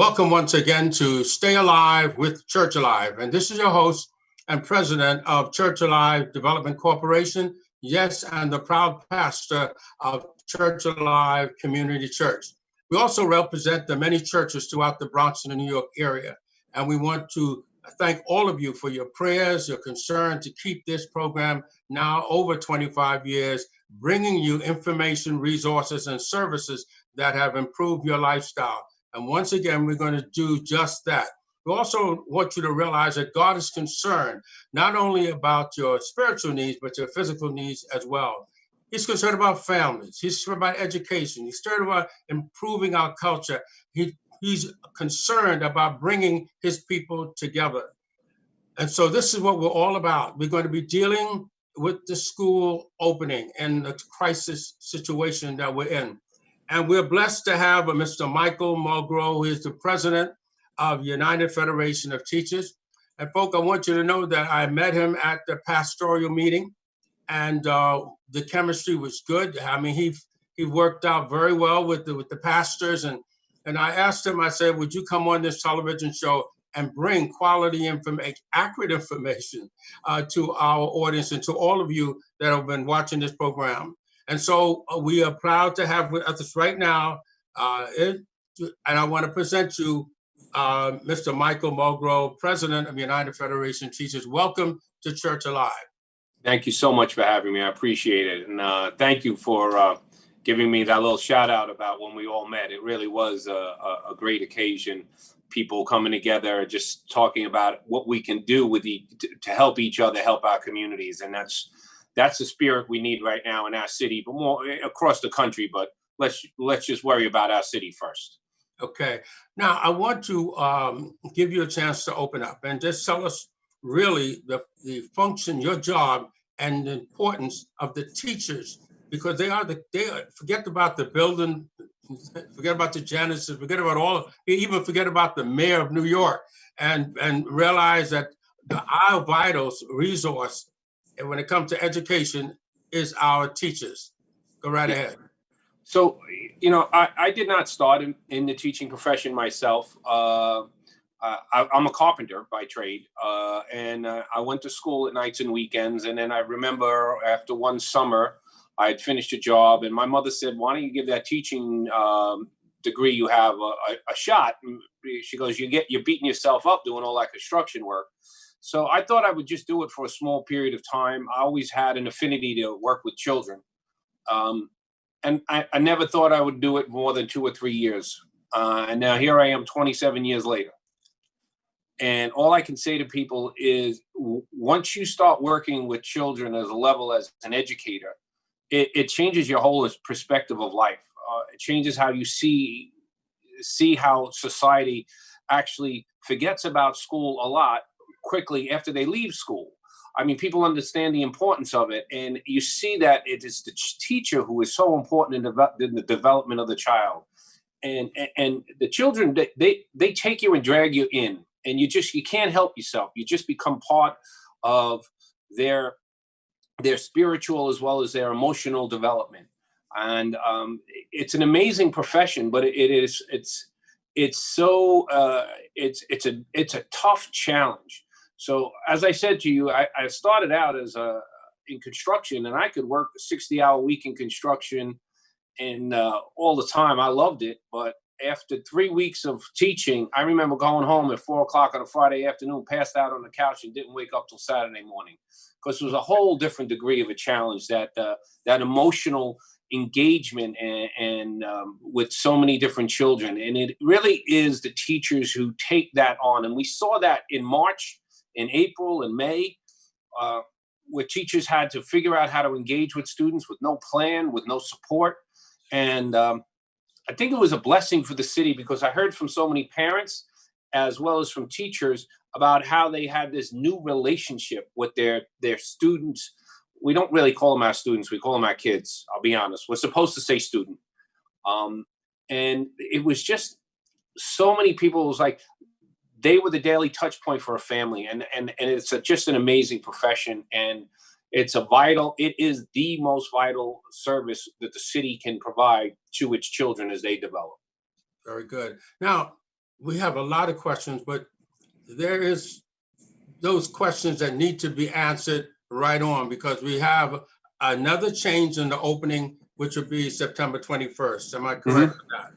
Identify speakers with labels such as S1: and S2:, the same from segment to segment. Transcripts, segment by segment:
S1: Welcome once again to Stay Alive with Church Alive. And this is your host and president of Church Alive Development Corporation. Yes, and the proud pastor of Church Alive Community Church. We also represent the many churches throughout the Bronx and the New York area. And we want to thank all of you for your prayers, your concern to keep this program now over 25 years, bringing you information, resources, and services that have improved your lifestyle. And once again, we're going to do just that. We also want you to realize that God is concerned not only about your spiritual needs, but your physical needs as well. He's concerned about families. He's concerned about education. He's concerned about improving our culture. He's concerned about bringing his people together. And so this is what we're all about. We're going to be dealing with the school opening and the crisis situation that we're in. And we're blessed to have Mr. Michael Mulgrew, who is the president of United Federation of Teachers. And folks, I want you to know that I met him at the pastoral meeting, and the chemistry was good. I mean, he worked out very well with the pastors. And I asked him, I said, would you come on this television show and bring quality information, accurate information to our audience and to all of you that have been watching this program. And so we are proud to have with us right now, and I want to present you Mr. Michael Mulgrew, President of United Federation of Teachers. Welcome to Church Alive.
S2: Thank you so much for having me. I appreciate it. And thank you for giving me that little shout out about when we all met. It really was a great occasion. People coming together, just talking about what we can do to help each other, help our communities. And that's the spirit we need right now in our city, but more across the country. But let's just worry about our city first.
S1: Okay. Now, I want to give you a chance to open up and just tell us really the function, your job, and the importance of the teachers, because they forget about the building, forget about the janitors, forget about even forget about the mayor of New York, and realize that our vital resource, and when it comes to education, is our teachers. Go right ahead.
S2: So, I did not start in the teaching profession myself. I'm a carpenter by trade, and I went to school at nights and weekends. And then I remember after one summer, I had finished a job, and my mother said, "Why don't you give that teaching degree you have a shot?" And she goes, "You're beating yourself up doing all that construction work." So I thought I would just do it for a small period of time. I always had an affinity to work with children. And I never thought I would do it more than 2 or 3 years. And now here I am 27 years later. And all I can say to people is once you start working with children as a level as an educator, it changes your whole perspective of life. It changes how you see how society actually forgets about school a lot quickly after they leave school. I mean, people understand the importance of it, and you see that it is the teacher who is so important in the development of the child. And the children, they take you and drag you in, and you can't help yourself. You just become part of their spiritual as well as their emotional development. And it's an amazing profession, but it's a tough challenge. So as I said to you, I started out in construction, and I could work a 60-hour week in construction and all the time. I loved it. But after 3 weeks of teaching, I remember going home at 4 o'clock on a Friday afternoon, passed out on the couch, and didn't wake up till Saturday morning, because it was a whole different degree of a challenge, that emotional engagement and with so many different children. And it really is the teachers who take that on. And we saw that in March, in April and May, where teachers had to figure out how to engage with students with no plan, with no support. And I think it was a blessing for the city, because I heard from so many parents as well as from teachers about how they had this new relationship with their students. We don't really call them our students. We call them our kids. I'll be honest. We're supposed to say student. And it was just so many people. It was like they were the daily touch point for a family. And it's just an amazing profession. And it is the most vital service that the city can provide to its children as they develop.
S1: Very good. Now, we have a lot of questions, but there is those questions that need to be answered right on, because we have another change in the opening, which will be September 21st. Am I correct with that?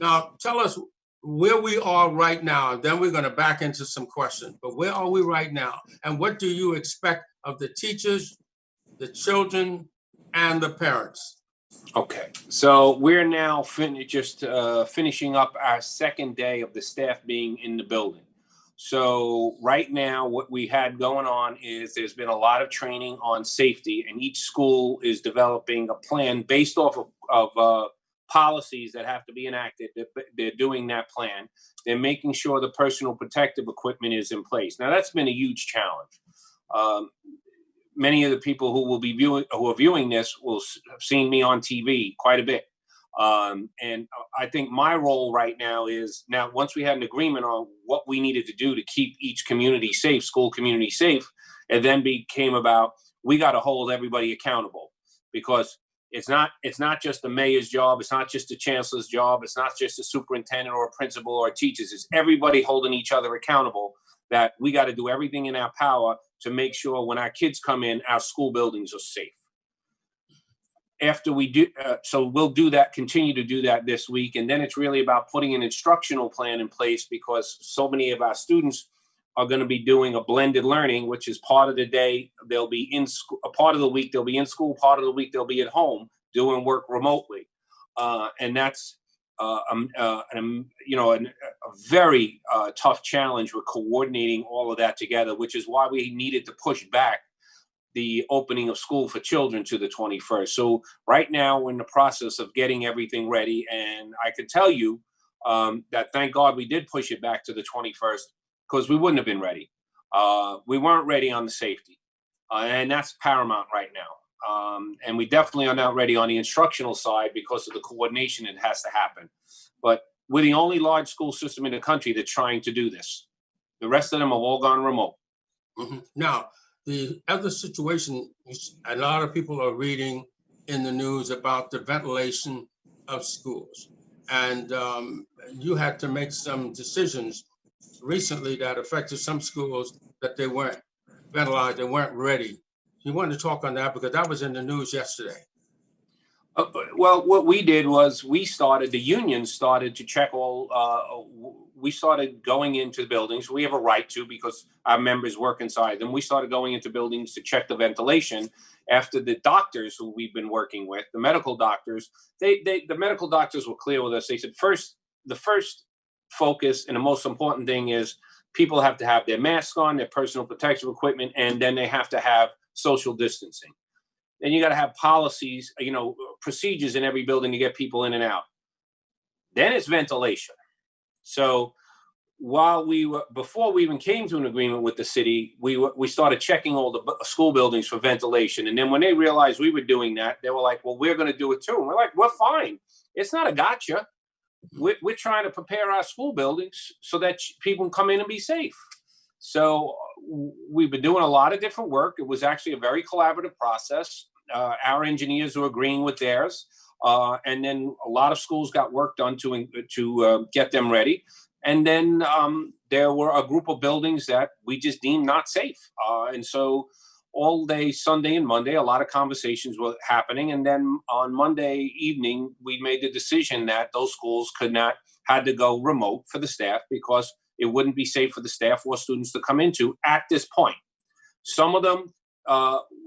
S1: Now, tell us where we are right now, and then we're going to back into some questions. But where are we right now? And what do you expect of the teachers, the children, and the parents?
S2: Okay, so we're now finishing up our second day of the staff being in the building. So right now, what we had going on is there's been a lot of training on safety, and each school is developing a plan based off of policies that have to be enacted. They're doing that plan. They're making sure the personal protective equipment is in place. Now, that's been a huge challenge. Many of the people who are viewing this will have seen me on TV quite a bit. And I think my role right now is, now once we had an agreement on what we needed to do to keep each community safe, school community safe, it then became about, we got to hold everybody accountable, because it's not just the mayor's job. It's not just the chancellor's job. It's not just the superintendent or a principal or teachers. It's everybody holding each other accountable, that we got to do everything in our power to make sure when our kids come in, our school buildings are safe. After we do, so we'll do that, continue to do that this week. And then it's really about putting an instructional plan in place, because so many of our students are going to be doing a blended learning, which is part of the day they'll be in school, a part of the week they'll be in school, part of the week they'll be at home doing work remotely. And that's, a very tough challenge with coordinating all of that together, which is why we needed to push back the opening of school for children to the 21st. So right now we're in the process of getting everything ready. And I can tell you that thank God we did push it back to the 21st, because we wouldn't have been ready. We weren't ready on the safety. And that's paramount right now. And we definitely are not ready on the instructional side because of the coordination that has to happen. But we're the only large school system in the country that's trying to do this. The rest of them have all gone remote.
S1: Mm-hmm. Now, the other situation, a lot of people are reading in the news about the ventilation of schools. And you had to make some decisions recently that affected some schools, that they weren't ventilated, they weren't ready. You wanted to talk on that, because that was in the news yesterday.
S2: Well, what we did was the union started to check we started going into buildings. We have a right to, because our members work inside them. We started going into buildings to check the ventilation after the doctors who we've been working with, the medical doctors, the medical doctors were clear with us. They said, the first focus and the most important thing is people have to have their masks on, their personal protective equipment, and then they have to have social distancing. Then you got to have policies, procedures in every building to get people in and out. Then it's ventilation. So before we even came to an agreement with the city, we started checking all the school buildings for ventilation. And then when they realized we were doing that, they were like, well, we're going to do it too. And we're like, we're fine. It's not a gotcha. We're trying to prepare our school buildings so that people can come in and be safe. So we've been doing a lot of different work. It was actually a very collaborative process. Our engineers were agreeing with theirs. And then a lot of schools got work done to get them ready. And then there were a group of buildings that we just deemed not safe. And so all day Sunday and Monday, a lot of conversations were happening. And then on Monday evening, we made the decision that those schools had to go remote for the staff, because it wouldn't be safe for the staff or students to come into at this point. Some of them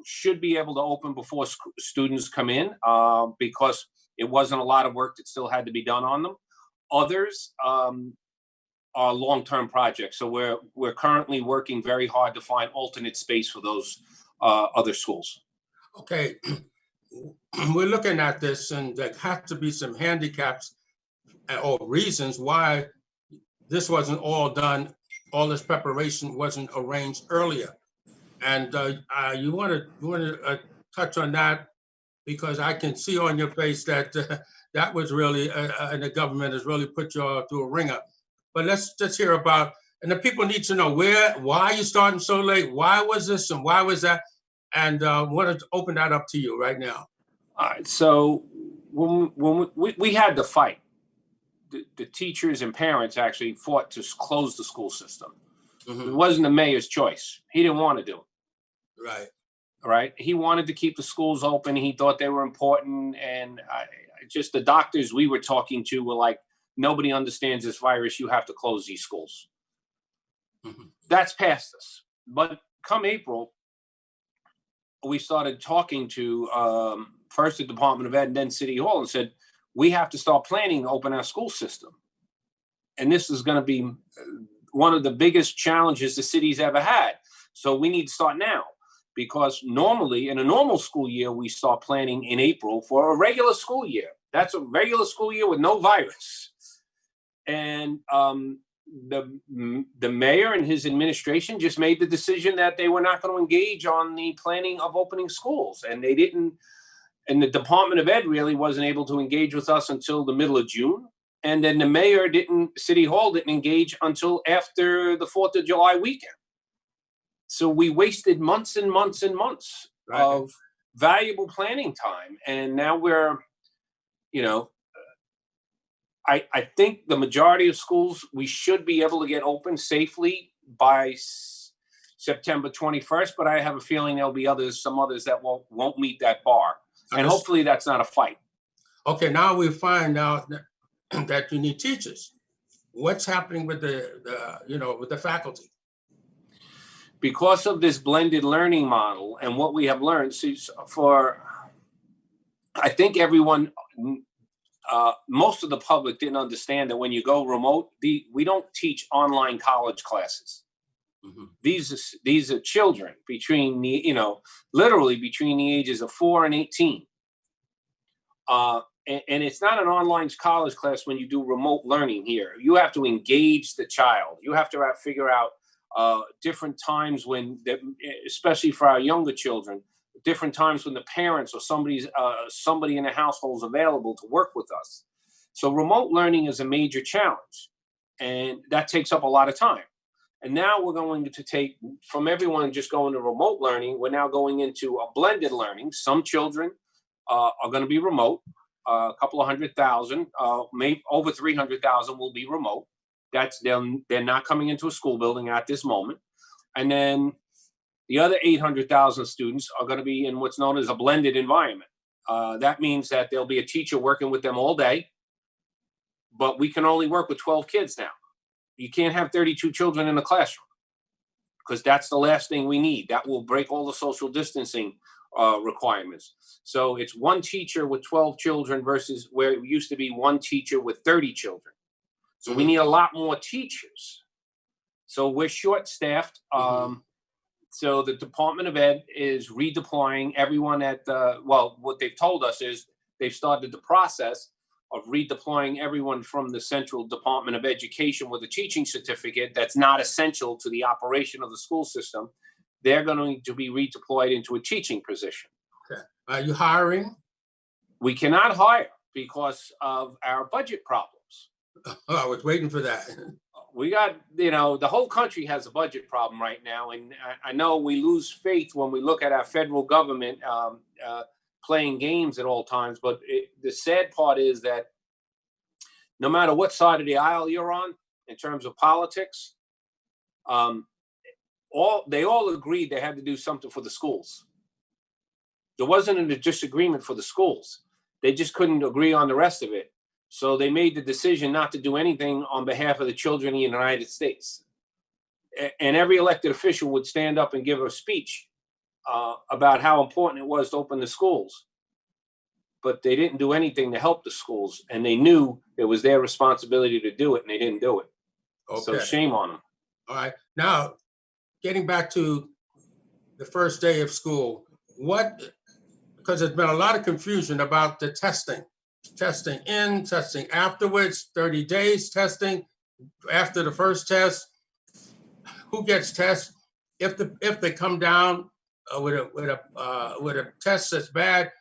S2: should be able to open before students come in, because it wasn't a lot of work that still had to be done on them. Others are long-term projects. So we're currently working very hard to find alternate space for those other schools.
S1: Okay, we're looking at this, and there have to be some handicaps or reasons why this wasn't all done, all this preparation wasn't arranged earlier. And you want to touch on that, because I can see on your face that that was really, and the government has really put you through a ringer. But let's just hear about, and the people need to know why are you starting so late? Why was this and why was that? And I want to open that up to you right now.
S2: All right. So when we had to fight. the teachers and parents actually fought to close the school system.
S1: Mm-hmm.
S2: It wasn't the mayor's choice. He didn't want to do it.
S1: Right.
S2: Right. He wanted to keep the schools open. He thought they were important. And just the doctors we were talking to were like, nobody understands this virus. You have to close these schools.
S1: Mm-hmm.
S2: That's past us. But come April, we started talking to first the Department of Ed and then City Hall and said, we have to start planning to open our school system. And this is going to be one of the biggest challenges the city's ever had. So we need to start now, because normally in a normal school year, we start planning in April for a regular school year. That's a regular school year with no virus. And the mayor and his administration just made the decision that they were not going to engage on the planning of opening schools. And they didn't, and the Department of Ed really wasn't able to engage with us until the middle of June. And then the mayor City Hall didn't engage until after the 4th of July weekend. So we wasted months and months and months of valuable planning time. And now we're, I think the majority of schools, we should be able to get open safely by September 21st, but I have a feeling there'll be some others that won't meet that bar. And hopefully that's not a fight.
S1: Okay, now we find out that you need teachers. What's happening with the faculty?
S2: Because of this blended learning model and what we have learned, I think everyone, most of the public didn't understand that when you go remote, we don't teach online college classes. Mm-hmm. These are children between literally between the ages of 4 and 18. And it's not an online college class when you do remote learning here. You have to engage the child. You have to figure out different times when, especially for our younger children, different times when the parents or somebody in the household is available to work with us. So remote learning is a major challenge, and that takes up a lot of time. And now we're going to take from everyone just going to remote learning, we're now going into a blended learning. Some children are going to be remote. A couple of 100,000, maybe over 300,000 will be remote. That's them. They're not coming into a school building at this moment. And then the other 800,000 students are going to be in what's known as a blended environment. That means that there'll be a teacher working with them all day, but we can only work with 12 kids now. You can't have 32 children in a classroom, because that's the last thing we need. That will break all the social distancing requirements. So it's one teacher with 12 children versus where it used to be one teacher with 30 children. So we need a lot more teachers. So we're short-staffed. So the Department of Ed is redeploying everyone what they've told us is they've started the process of redeploying everyone from the Central Department of Education with a teaching certificate that's not essential to the operation of the school system. They're going to be redeployed into a teaching position.
S1: Okay. Are you hiring?
S2: We cannot hire because of our budget problems.
S1: Oh, I was waiting for that.
S2: We got, the whole country has a budget problem right now. And I know we lose faith when we look at our federal government playing games at all times. But the sad part is that no matter what side of the aisle you're on in terms of politics, they all agreed they had to do something for the schools. There wasn't a disagreement for the schools. They just couldn't agree on the rest of it. So they made the decision not to do anything on behalf of the children of the United States. And every elected official would stand up and give a speech about how important it was to open the schools. But they didn't do anything to help the schools. And they knew it was their responsibility to do it, and they didn't do it. Okay. So shame on them.
S1: All right. Now, getting back to the first day of school, because there's been a lot of confusion about the testing in, testing afterwards, 30 days testing after the first test. Who gets tested? If they come down with a test that's bad,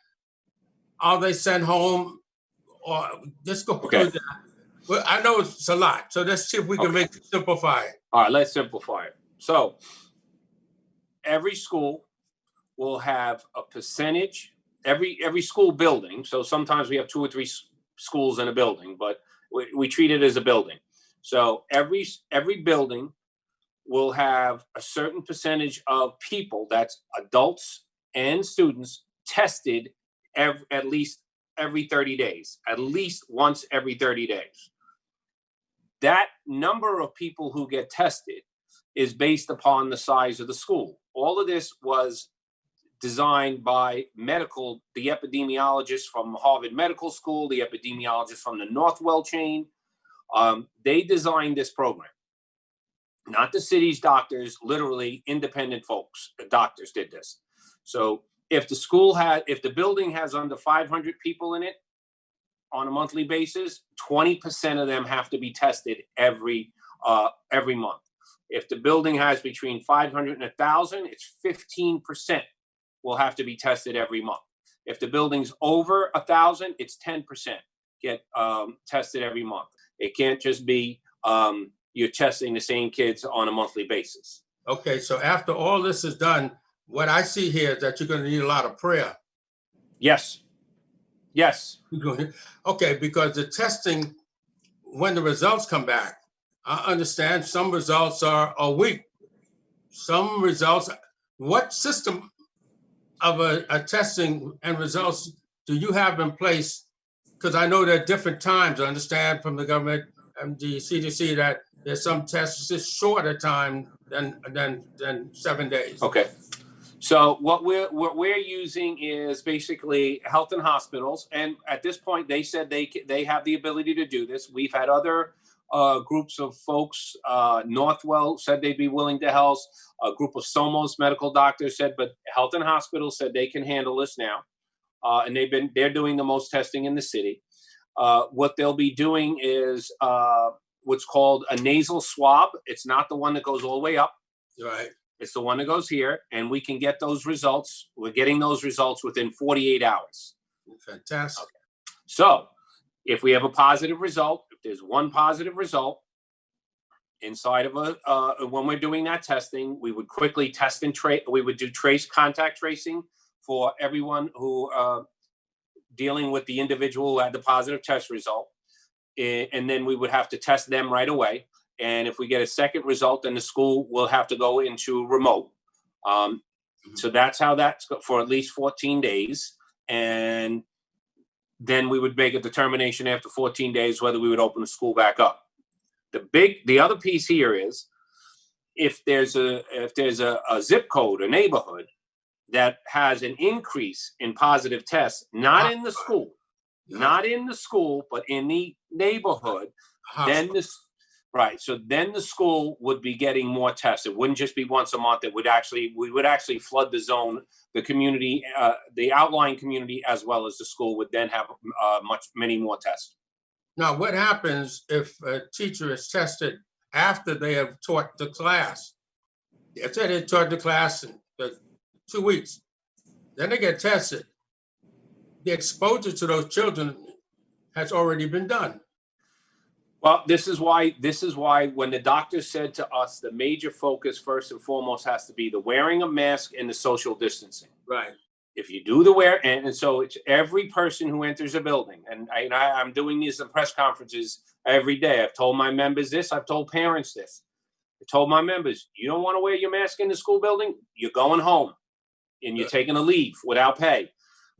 S1: are they sent home? Or just go through that. Well, I know it's a lot, so let's see if we can simplify it.
S2: All right, let's simplify it. So every school will have a percentage. Every school building, so sometimes we have 2 or 3 schools in a building, but We treat it as a building. So every building will have a certain percentage of people, that's adults and students, tested at least every 30 days, at least once every 30 days. That number of people who get tested is based upon the size of the school. All of this was designed by the epidemiologists from Harvard Medical School, the epidemiologists from the Northwell chain. They designed this program. Not the city's doctors, literally independent folks. The doctors did this. So if the building has under 500 people in it on a monthly basis, 20% of them have to be tested every month. If the building has between 500 and 1,000, it's 15% will have to be tested every month. If the building's over 1,000, it's 10% get tested every month. It can't just be you're testing the same kids on a monthly basis.
S1: Okay, so after all this is done, what I see here is that you're going to need a lot of prayer.
S2: Yes.
S1: Okay, because the testing, when the results come back, I understand some results are a week. Some results, what system of a testing and results do you have in place? Because I know there are different times. I understand from the government and the CDC that there's some tests just shorter time than 7 days.
S2: Okay. So what we're using is basically health and hospitals, and at this point they said they have the ability to do this. We've had other groups of folks. Northwell said they'd be willing to help. A group of Somos medical doctors said, but health and hospitals said they can handle this now, and they're doing the most testing in the city. What they'll be doing is what's called a nasal swab. It's not the one that goes all the way up.
S1: Right.
S2: It's the one that goes here, and we can get those results. We're getting those results within 48 hours.
S1: Fantastic.
S2: Okay. So if we have a positive result, if there's one positive result inside of when we're doing that testing, we would quickly test and trace. We would do contact tracing for everyone who dealing with the individual who had the positive test result. And then we would have to test them right away. And if we get a second result, then the school will have to go into remote. So that's how that's for at least 14 days. And then we would make a determination after 14 days whether we would open the school back up. The other piece here is if there's a zip code, a neighborhood that has an increase in positive tests, not in the school, but in the neighborhood, then this. Right. So then the school would be getting more tests. It wouldn't just be once a month. We would actually flood the zone, the community, the outlying community, as well as the school would then have many more tests.
S1: Now, what happens if a teacher is tested after they have taught the class? If they taught the class in 2 weeks, then they get tested. The exposure to those children has already been done.
S2: Well, this is why when the doctor said to us, the major focus first and foremost has to be the wearing of mask and the social distancing.
S1: Right.
S2: If you do the and so it's every person who enters a building, and I'm doing these in press conferences every day. I've told my members this. I've told parents this. I told my members, you don't want to wear your mask in the school building, you're going home, and you're taking a leave without pay.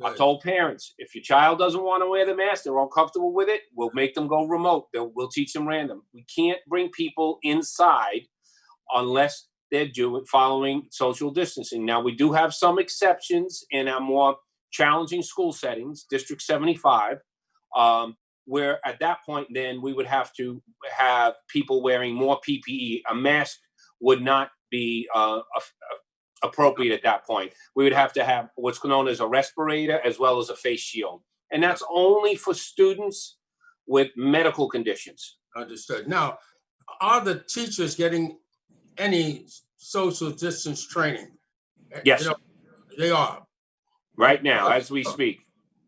S2: I've told parents, if your child doesn't want to wear the mask, they're uncomfortable with it, we'll make them go remote. We'll teach them random. We can't bring people inside unless they're following social distancing. Now, we do have some exceptions in our more challenging school settings, District 75, where at that point, then we would have to have people wearing more PPE. A mask would not be appropriate at that point. We would have to have what's known as a respirator as well as a face shield. And that's only for students with medical conditions.
S1: Understood. Now, are the teachers getting any social distance training?
S2: Yes.
S1: They are.
S2: Right now, as we speak.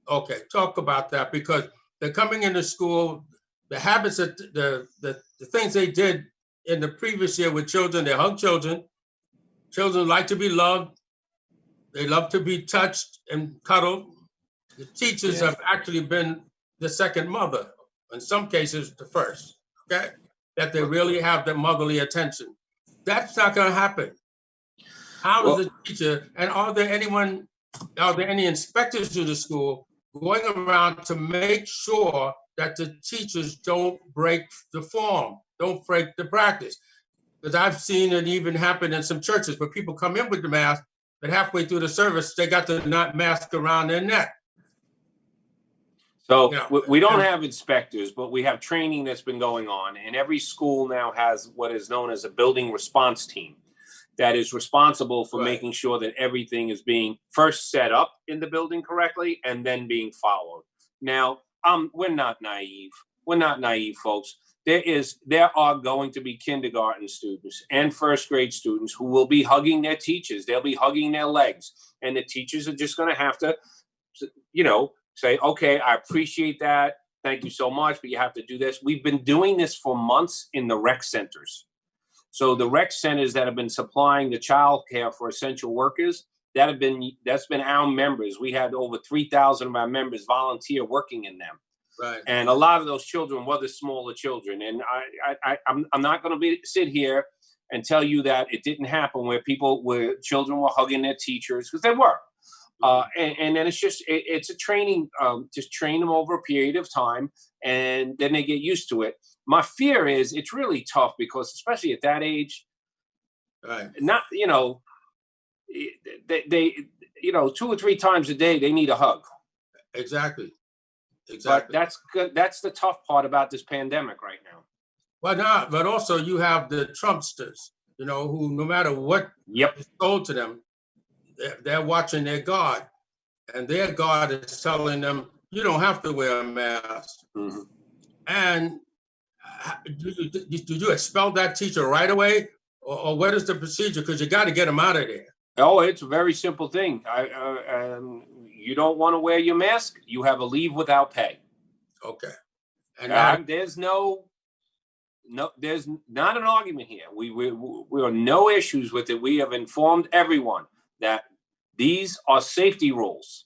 S1: Okay, talk about that, because they're coming into school, the habits that the things they did in the previous year with children, they hug children. Children like to be loved. They love to be touched and cuddled. The teachers have actually been the second mother in some cases the first, okay? That they really have the motherly attention. That's not going to happen. How is the teacher, and are there any inspectors to the school going around to make sure that the teachers don't break the form, don't break the practice? Because I've seen it even happen in some churches where people come in with the mask, but halfway through the service, they got the not mask around their neck.
S2: So we don't have inspectors, but we have training that's been going on. And every school now has what is known as a building response team that is responsible for making sure that everything is being first set up in the building correctly and then being followed. Now, we're not naive. We're not naive, folks. There are going to be kindergarten students and first grade students who will be hugging their teachers. They'll be hugging their legs. And the teachers are just going to have to, say, okay, I appreciate that. Thank you so much, but you have to do this. We've been doing this for months in the rec centers. So the rec centers that have been supplying the child care for essential workers, that's been our members. We had over 3,000 of our members volunteer working in them.
S3: Right.
S2: And a lot of those children were the smaller children. And I'm not going to sit here and tell you that it didn't happen where children were hugging their teachers, because they were. And then it's a training, just train them over a period of time, and then they get used to it. My fear is it's really tough because, especially at that age,
S3: Right.
S2: they 2 or 3 times a day, they need a hug.
S3: Exactly.
S2: But that's good. That's the tough part about this pandemic right now.
S3: Well, not, but also you have the Trumpsters, who no matter what is told to them, they're watching their God, and their God is telling them, you don't have to wear a mask.
S2: Mm-hmm.
S3: And did you expel that teacher right away? Or what is the procedure? Because you got to get them out of there.
S2: Oh, it's a very simple thing. You don't want to wear your mask, you have a leave without pay.
S3: Okay. And
S2: there's there's not an argument here. We are no issues with it. We have informed everyone that these are safety rules.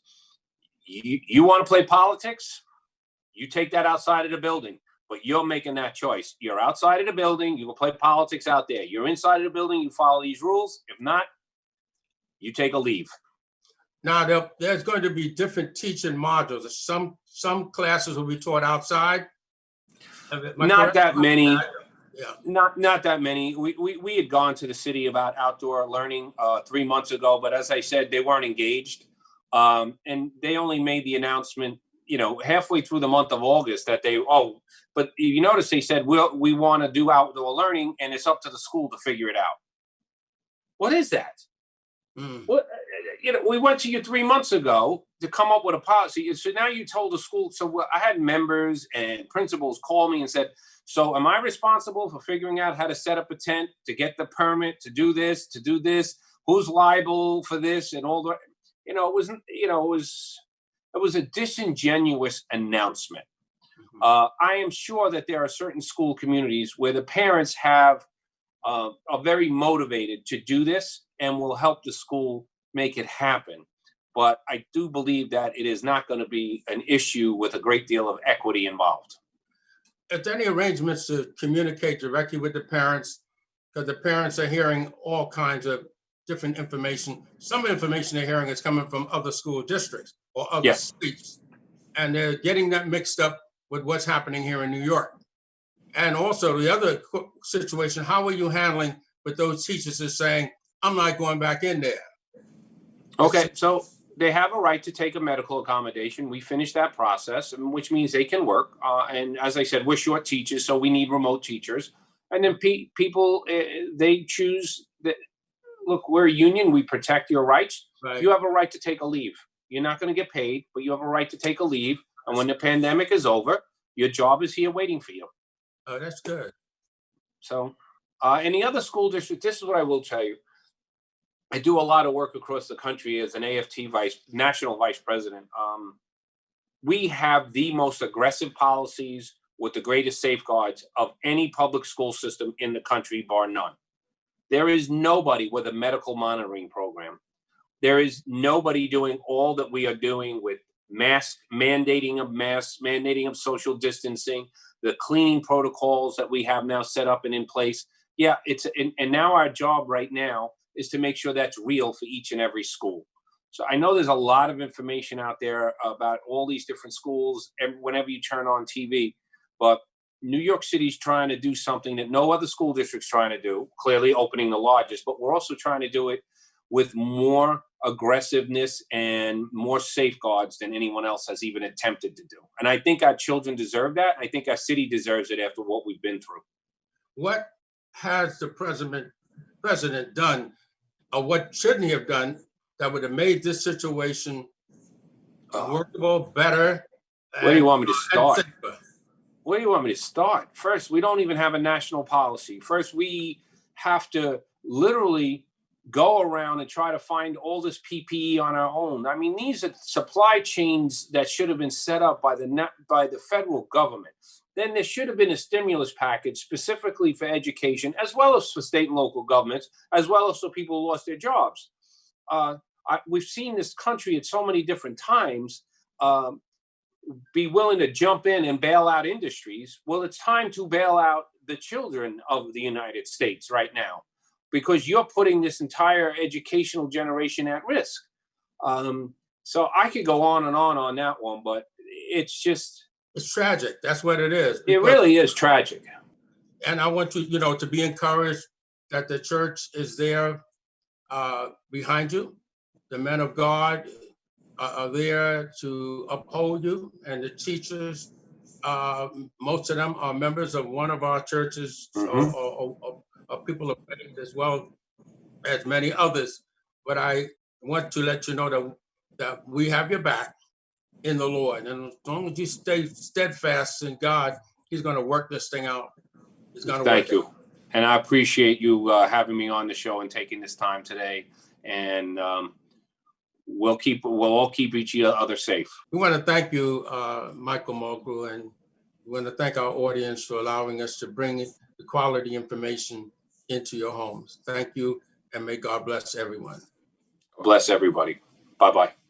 S2: You want to play politics? You take that outside of the building, but you're making that choice. You're outside of the building, you will play politics out there. You're inside of the building, you follow these rules. If not, you take a leave.
S3: Now, there's going to be different teaching modules. Some classes will be taught outside.
S2: Not that many.
S3: Yeah.
S2: Not that many. We had gone to the city about outdoor learning 3 months ago, but as I said, they weren't engaged. And they only made the announcement, halfway through the month of August that but you notice they said, we want to do outdoor learning and it's up to the school to figure it out. What is that? What, we went to you 3 months ago to come up with a policy. So now you told the school. So I had members and principals call me and said, so am I responsible for figuring out how to set up a tent, to get the permit, to do this? Who's liable for this and all that? It was a disingenuous announcement. I am sure that there are certain school communities where the parents are very motivated to do this and will help the school make it happen. But I do believe that it is not going to be an issue with a great deal of equity involved.
S3: Is there any arrangements to communicate directly with the parents? Because the parents are hearing all kinds of different information. Some information they're hearing is coming from other school districts or other states. And they're getting that mixed up with what's happening here in New York. And also the other situation, how are you handling with those teachers that are saying, I'm not going back in there?
S2: Okay, so they have a right to take a medical accommodation. We finished that process, which means they can work. And as I said, we're short teachers, so we need remote teachers. And then people, they choose that. Look, we're a union. We protect your rights.
S3: Right.
S2: You have a right to take a leave. You're not going to get paid, but you have a right to take a leave. And when the pandemic is over, your job is here waiting for you.
S3: Oh, that's good.
S2: So, in the other school district, this is what I will tell you. I do a lot of work across the country as an AFT national vice president. We have the most aggressive policies with the greatest safeguards of any public school system in the country, bar none. There is nobody with a medical monitoring program. There is nobody doing all that we are doing with mandating of masks, mandating of social distancing, the cleaning protocols that we have now set up and in place. Yeah, and now our job right now is to make sure that's real for each and every school. So I know there's a lot of information out there about all these different schools and whenever you turn on TV, but New York City's trying to do something that no other school district's trying to do, clearly opening the largest, but we're also trying to do it with more aggressiveness and more safeguards than anyone else has even attempted to do. And I think our children deserve that. I think our city deserves it after what we've been through.
S1: What has the president done, or what shouldn't he have done, that would have made this situation workable, better?
S2: Where do you want me to start? Where do you want me to start? First, we don't even have a national policy. First, we have to literally go around and try to find all this PPE on our own. I mean, these are supply chains that should have been set up by the federal government. Then there should have been a stimulus package specifically for education, as well as for state and local governments, as well as for people who lost their jobs. We've seen this country at so many different times be willing to jump in and bail out industries. Well, it's time to bail out the children of the United States right now, because you're putting this entire educational generation at risk. So I could go on on that one, but it's
S1: tragic. That's what it is.
S2: It really is tragic.
S1: And I want you, to be encouraged that the church is there behind you. The men of God are there to uphold you, and the teachers, most of them are members of one of our churches, or people of faith, as well as many others. But I want to let you know that we have your back in the Lord, and as long as you stay steadfast in God, He's going to work this thing out. He's going to
S2: Thank you. And I appreciate you having me on the show and taking this time today. And we'll all keep each other safe.
S1: We want to thank you, Michael Mulgrew, and we want to thank our audience for allowing us to bring the quality information into your homes. Thank you, and may God bless everyone.
S2: Bless everybody. Bye-bye.